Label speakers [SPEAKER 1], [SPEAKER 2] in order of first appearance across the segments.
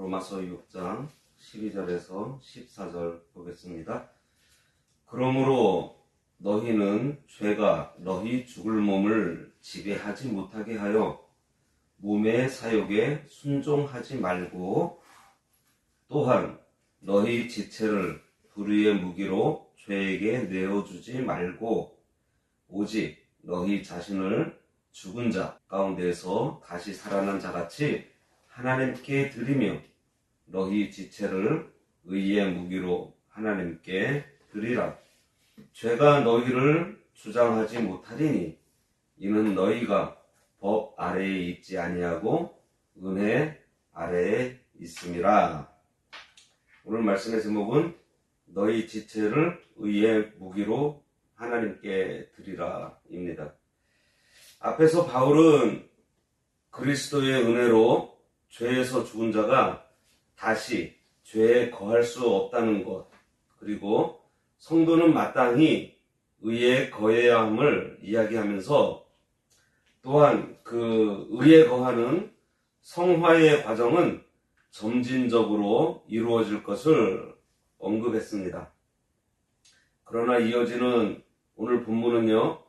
[SPEAKER 1] 로마서 6장 12절에서 14절 보겠습니다. 그러므로 너희는 죄가 너희 죽을 몸을 지배하지 못하게 하여 몸의 사욕에 순종하지 말고, 또한 너희 지체를 불의의 무기로 죄에게 내어주지 말고, 오직 너희 자신을 죽은 자 가운데서 다시 살아난 자같이 하나님께 드리며 너희 지체를 의의 무기로 하나님께 드리라. 죄가 너희를 주장하지 못하리니 이는 너희가 법 아래에 있지 아니하고 은혜 아래에 있음이라. 오늘 말씀의 제목은 너희 지체를 의의 무기로 하나님께 드리라 입니다. 앞에서 바울은 그리스도의 은혜로 죄에서 죽은 자가 다시 죄에 거할 수 없다는 것, 그리고 성도는 마땅히 의에 거해야 함을 이야기하면서, 또한 그 의에 거하는 성화의 과정은 점진적으로 이루어질 것을 언급했습니다. 그러나 이어지는 오늘 본문은요,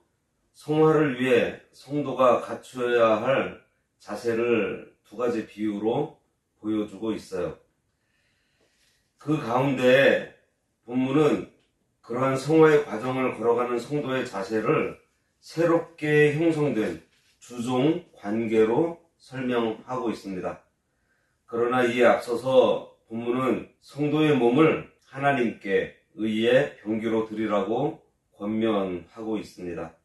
[SPEAKER 1] 성화를 위해 성도가 갖추어야 할 자세를 두 가지 비유로 보여주고 있어요. 그 가운데 본문은 그러한 성화의 과정을 걸어가는 성도의 자세를 새롭게 형성된 주종 관계로 설명하고 있습니다. 그러나 이에 앞서서 본문은 성도의 몸을 하나님께 의의 병기로 드리라고 권면하고 있습니다.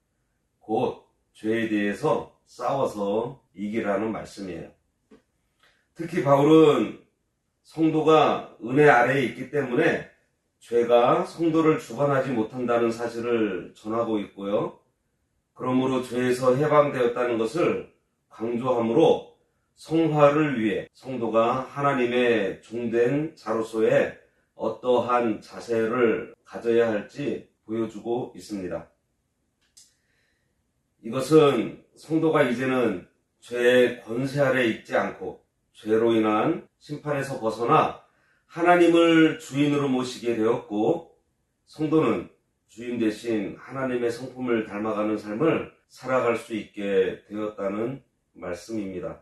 [SPEAKER 1] 곧 죄에 대해서 싸워서 이기라는 말씀이에요. 특히 바울은 성도가 은혜 아래에 있기 때문에 죄가 성도를 주관하지 못한다는 사실을 전하고 있고요. 그러므로 죄에서 해방되었다는 것을 강조함으로 성화를 위해 성도가 하나님의 종된 자로서의 어떠한 자세를 가져야 할지 보여주고 있습니다. 이것은 성도가 이제는 죄의 권세 아래 있지 않고 죄로 인한 심판에서 벗어나 하나님을 주인으로 모시게 되었고, 성도는 주인 대신 하나님의 성품을 닮아가는 삶을 살아갈 수 있게 되었다는 말씀입니다.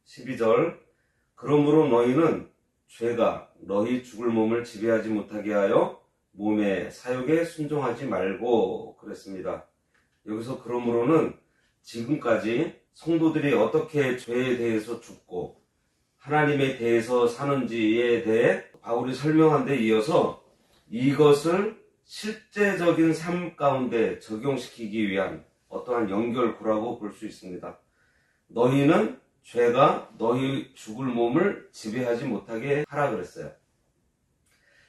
[SPEAKER 1] 12절, 그러므로 너희는 죄가 너희 죽을 몸을 지배하지 못하게 하여 몸의 사욕에 순종하지 말고, 그랬습니다. 여기서 그러므로는 지금까지 성도들이 어떻게 죄에 대해서 죽고 하나님에 대해서 사는지에 대해 바울이 설명한 데 이어서 이것을 실제적인 삶 가운데 적용시키기 위한 어떠한 연결고라고 볼 수 있습니다. 너희는 죄가 너희 죽을 몸을 지배하지 못하게 하라 그랬어요.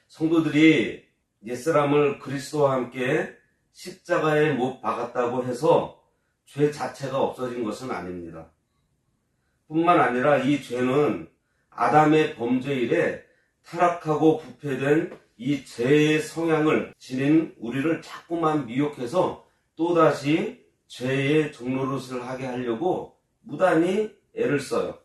[SPEAKER 1] 성도들이 옛사람을 그리스도와 함께 십자가에 못 박았다고 해서 죄 자체가 없어진 것은 아닙니다. 뿐만 아니라 이 죄는 아담의 범죄 이래 타락하고 부패된 이 죄의 성향을 지닌 우리를 자꾸만 미혹해서 또다시 죄의 종노릇을 하게 하려고 무단히 애를 써요.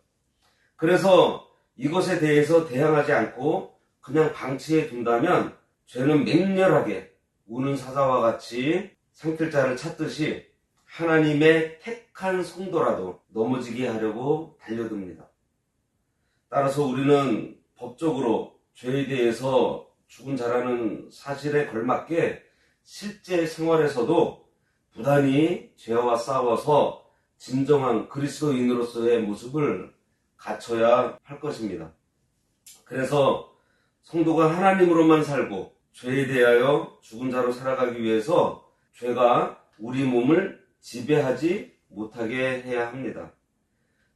[SPEAKER 1] 그래서 이것에 대해서 대항하지 않고 그냥 방치해 둔다면 죄는 맹렬하게 우는 사자와 같이 상틀자를 찾듯이 하나님의 택한 성도라도 넘어지게 하려고 달려듭니다. 따라서 우리는 법적으로 죄에 대해서 죽은 자라는 사실에 걸맞게 실제 생활에서도 부단히 죄와 싸워서 진정한 그리스도인으로서의 모습을 갖춰야 할 것입니다. 그래서 성도가 하나님으로만 살고 죄에 대하여 죽은 자로 살아가기 위해서 죄가 우리 몸을 지배하지 못하게 해야 합니다.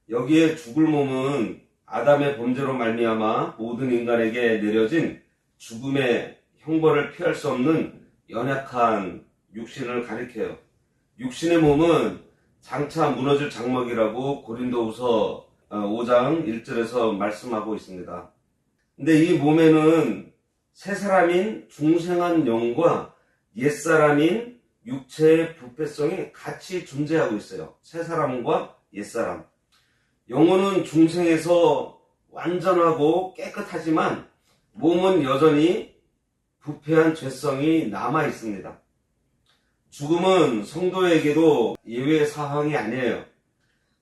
[SPEAKER 1] 여기에 죽을 몸은 아담의 범죄로 말미암아 모든 인간에게 내려진 죽음의 형벌을 피할 수 없는 연약한 육신을 가리켜요. 육신의 몸은 장차 무너질 장막이라고 고린도후서 5장 1절에서 말씀하고 있습니다. 근데 이 몸에는 새 사람인 중생한 영과 옛 사람인 육체의 부패성이 같이 존재하고 있어요. 새 사람과 옛 사람. 영혼은 중생에서 완전하고 깨끗하지만 몸은 여전히 부패한 죄성이 남아 있습니다. 죽음은 성도에게도 예외 사항이 아니에요.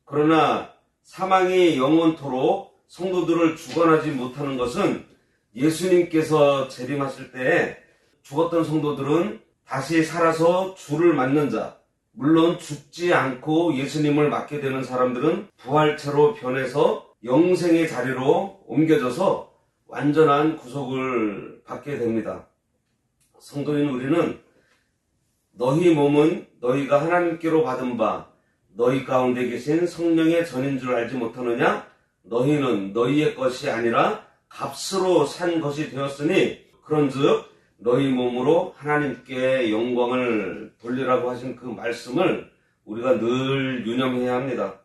[SPEAKER 1] 그러나 사망이 영원토록 성도들을 주관하지 못하는 것은 예수님께서 재림하실 때에 죽었던 성도들은 다시 살아서 주를 맞는 자, 물론 죽지 않고 예수님을 맞게 되는 사람들은 부활체로 변해서 영생의 자리로 옮겨져서 완전한 구속을 받게 됩니다. 성도인 우리는 너희 몸은 너희가 하나님께로 받은 바 너희 가운데 계신 성령의 전인 줄 알지 못하느냐? 너희는 너희의 것이 아니라 값으로 산 것이 되었으니 그런즉 너희 몸으로 하나님께 영광을 돌리라고 하신 그 말씀을 우리가 늘 유념해야 합니다.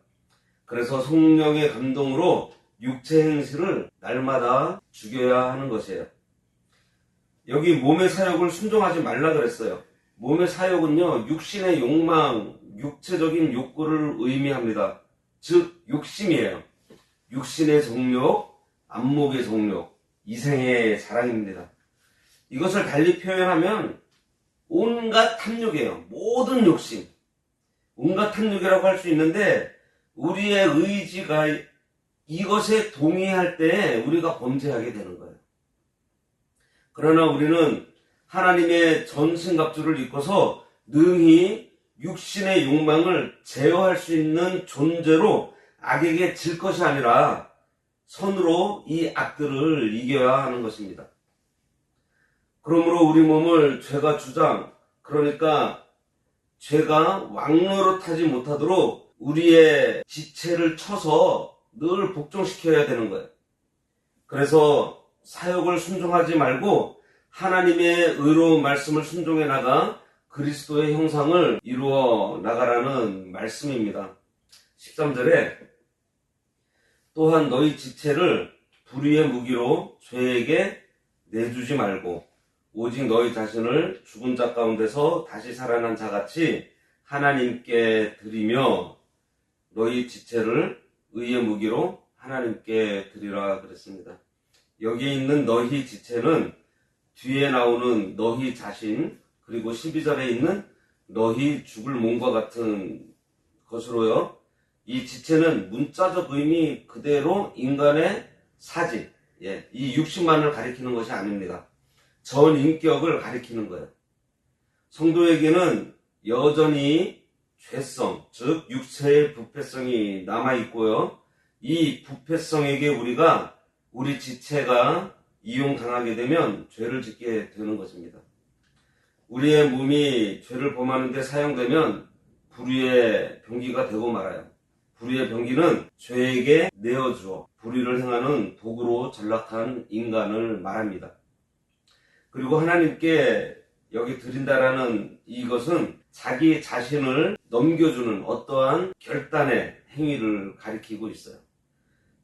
[SPEAKER 1] 그래서 성령의 감동으로 육체 행실을 날마다 죽여야 하는 것이에요. 여기 몸의 사욕을 순종하지 말라 그랬어요. 몸의 사욕은요, 육신의 욕망, 육체적인 욕구를 의미합니다. 즉 욕심이에요. 육신의 정욕, 안목의 정욕, 이생의 자랑입니다. 이것을 달리 표현하면 온갖 탐욕이에요. 모든 욕심. 온갖 탐욕이라고 할 수 있는데 우리의 의지가 이것에 동의할 때 우리가 범죄하게 되는 거예요. 그러나 우리는 하나님의 전신갑주를 입고서 능히 육신의 욕망을 제어할 수 있는 존재로 악에게 질 것이 아니라 선으로 이 악들을 이겨야 하는 것입니다. 그러므로 우리 몸을 죄가 주장, 그러니까 죄가 왕노릇하지 못하도록 우리의 지체를 쳐서 늘 복종시켜야 되는 거예요. 그래서 사욕을 순종하지 말고 하나님의 의로운 말씀을 순종해 나가 그리스도의 형상을 이루어 나가라는 말씀입니다. 13절에 또한 너희 지체를 불의의 무기로 죄에게 내주지 말고 오직 너희 자신을 죽은 자 가운데서 다시 살아난 자같이 하나님께 드리며 너희 지체를 의의 무기로 하나님께 드리라 그랬습니다. 여기에 있는 너희 지체는 뒤에 나오는 너희 자신 그리고 12절에 있는 너희 죽을 몸과 같은 것으로요. 이 지체는 문자적 의미 그대로 인간의 사지, 이 육신만을 가리키는 것이 아닙니다. 전 인격을 가리키는 거예요. 성도에게는 여전히 죄성, 즉 육체의 부패성이 남아있고요. 이 부패성에게 우리 지체가 이용당하게 되면 죄를 짓게 되는 것입니다. 우리의 몸이 죄를 범하는 데 사용되면 불의의 병기가 되고 말아요. 불의의 병기는 죄에게 내어주어 불의를 행하는 도구로 전락한 인간을 말합니다. 그리고 하나님께 여기 드린다라는 이것은 자기 자신을 넘겨주는 어떠한 결단의 행위를 가리키고 있어요.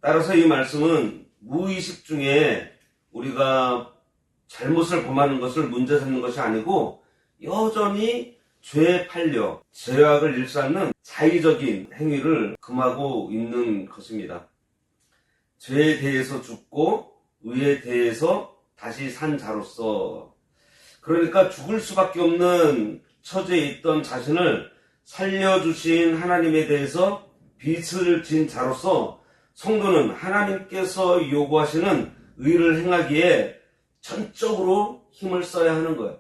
[SPEAKER 1] 따라서 이 말씀은 무의식 중에 우리가 잘못을 범하는 것을 문제 삼는 것이 아니고 여전히 죄에 팔려 죄악을 일삼는 자의적인 행위를 금하고 있는 것입니다. 죄에 대해서 죽고 의에 대해서 다시 산 자로서, 그러니까 죽을 수밖에 없는 처지에 있던 자신을 살려주신 하나님에 대해서 빚을 진 자로서 성도는 하나님께서 요구하시는 의를 행하기에 전적으로 힘을 써야 하는 거예요.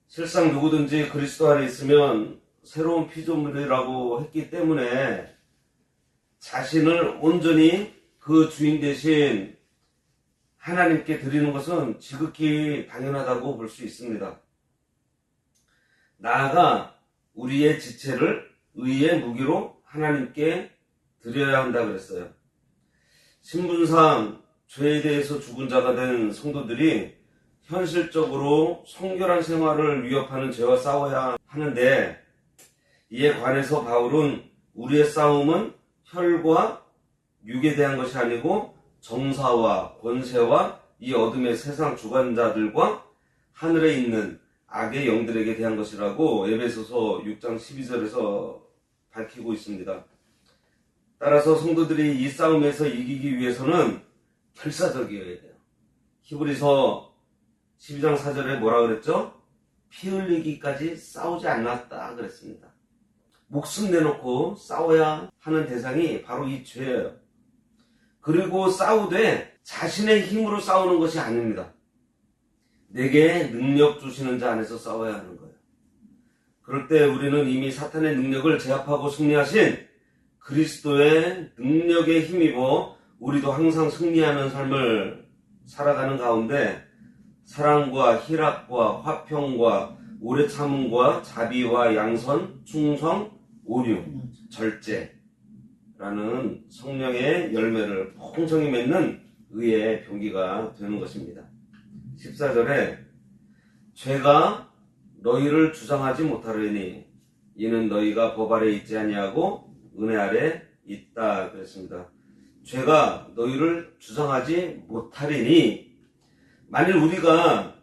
[SPEAKER 1] 실상 누구든지 그리스도 안에 있으면 새로운 피조물이라고 했기 때문에 자신을 온전히 그 주인 대신 하나님께 드리는 것은 지극히 당연하다고 볼 수 있습니다. 나아가 우리의 지체를 의의 무기로 하나님께 드려야 한다 그랬어요. 신분상 죄에 대해서 죽은 자가 된 성도들이 현실적으로 성결한 생활을 위협하는 죄와 싸워야 하는데, 이에 관해서 바울은 우리의 싸움은 혈과 육에 대한 것이 아니고 정사와 권세와 이 어둠의 세상 주관자들과 하늘에 있는 악의 영들에게 대한 것이라고 에베소서 6장 12절에서 밝히고 있습니다. 따라서 성도들이 이 싸움에서 이기기 위해서는 결사적이어야 돼요. 히브리서 12장 4절에 뭐라 그랬죠? 피 흘리기까지 싸우지 않았다 그랬습니다. 목숨 내놓고 싸워야 하는 대상이 바로 이 죄예요. 그리고 싸우되 자신의 힘으로 싸우는 것이 아닙니다. 내게 능력 주시는 자 안에서 싸워야 하는 거예요. 그럴 때 우리는 이미 사탄의 능력을 제압하고 승리하신 그리스도의 능력에 힘입어 우리도 항상 승리하는 삶을 살아가는 가운데 사랑과 희락과 화평과 오래 참음과 자비와 양선, 충성, 온유, 절제라는 성령의 열매를 풍성히 맺는 의의 병기가 되는 것입니다. 14절에 죄가 너희를 주장하지 못하려니 이는 너희가 법 아래 있지 아니하고 은혜 아래 있다 그랬습니다. 죄가 너희를 주장하지 못하리니, 만일 우리가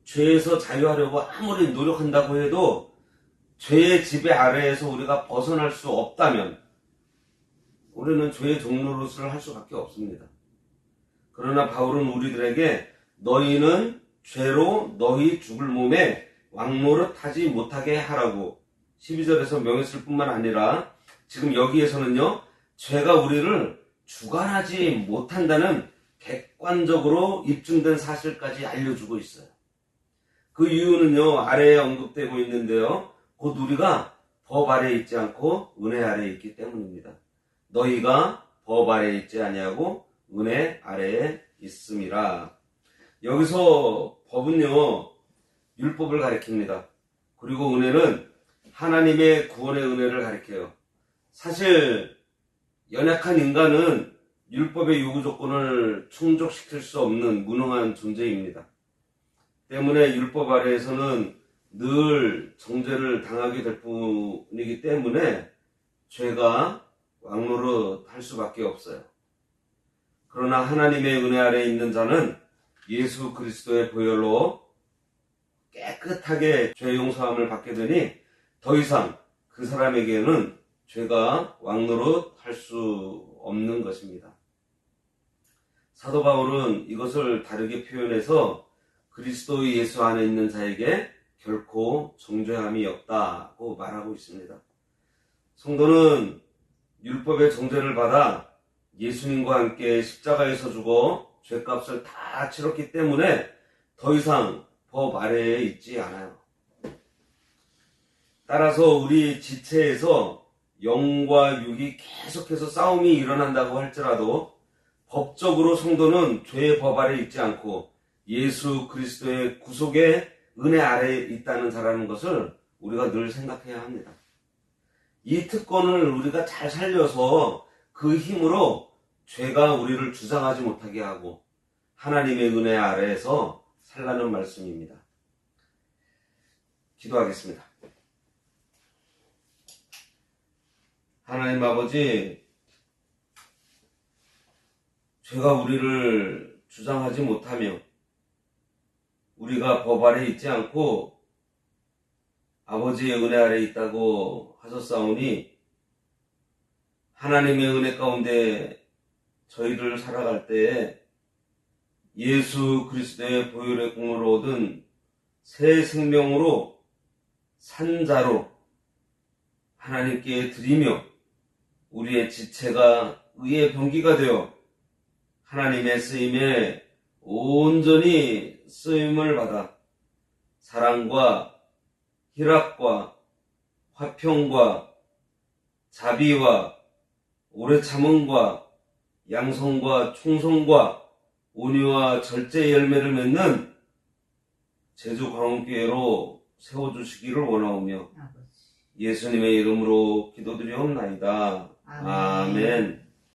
[SPEAKER 1] 죄에서 자유하려고 아무리 노력한다고 해도 죄의 지배 아래에서 우리가 벗어날 수 없다면 우리는 죄의 종노릇을 할 수밖에 없습니다. 그러나 바울은 우리들에게 너희는 죄로 너희 죽을 몸에 왕노릇하지 못하게 하라고 12절에서 명했을 뿐만 아니라 지금 여기에서는요, 죄가 우리를 주관하지 못한다는 객관적으로 입증된 사실까지 알려주고 있어요. 그 이유는요, 아래에 언급되고 있는데요, 곧 우리가 법 아래에 있지 않고 은혜 아래에 있기 때문입니다. 너희가 법 아래에 있지 아니하고 은혜 아래에 있음이라. 여기서 법은요, 율법을 가리킵니다. 그리고 은혜는 하나님의 구원의 은혜를 가리켜요. 사실 연약한 인간은 율법의 요구 조건을 충족시킬 수 없는 무능한 존재입니다. 때문에 율법 아래에서는 늘 정죄를 당하게 될 뿐이기 때문에 죄가 왕노릇 할 수밖에 없어요. 그러나 하나님의 은혜 아래에 있는 자는 예수 그리스도의 보혈로 깨끗하게 죄 용서함을 받게 되니 더 이상 그 사람에게는 죄가 왕노릇 할 수 없는 것입니다. 사도 바울은 이것을 다르게 표현해서 그리스도 예수 안에 있는 자에게 결코 정죄함이 없다고 말하고 있습니다. 성도는 율법의 정죄를 받아 예수님과 함께 십자가에서 죽어 죄값을 다 치렀기 때문에 더 이상 법 아래에 있지 않아요. 따라서 우리 지체에서 영과 육이 계속해서 싸움이 일어난다고 할지라도 법적으로 성도는 죄의 법 아래에 있지 않고 예수 그리스도의 구속의 은혜 아래에 있다는 자라는 것을 우리가 늘 생각해야 합니다. 이 특권을 우리가 잘 살려서 그 힘으로 죄가 우리를 주장하지 못하게 하고 하나님의 은혜 아래에서 살라는 말씀입니다. 기도하겠습니다. 하나님 아버지, 죄가 우리를 주장하지 못하며 우리가 법 아래 있지 않고 아버지의 은혜 아래 있다고 하셨사오니 하나님의 은혜 가운데 저희를 살아갈 때에 예수 그리스도의 보혈의 공으로 얻은 새 생명으로 산 자로 하나님께 드리며 우리의 지체가 의의 병기가 되어 하나님의 쓰임에 온전히 쓰임을 받아 사랑과 희락과 화평과 자비와 오래 참음과 양성과 충성과 온유와 절제의 열매를 맺는 제주 광운교회로 세워주시기를 원하오며 예수님의 이름으로 기도드리옵나이다. 아멘.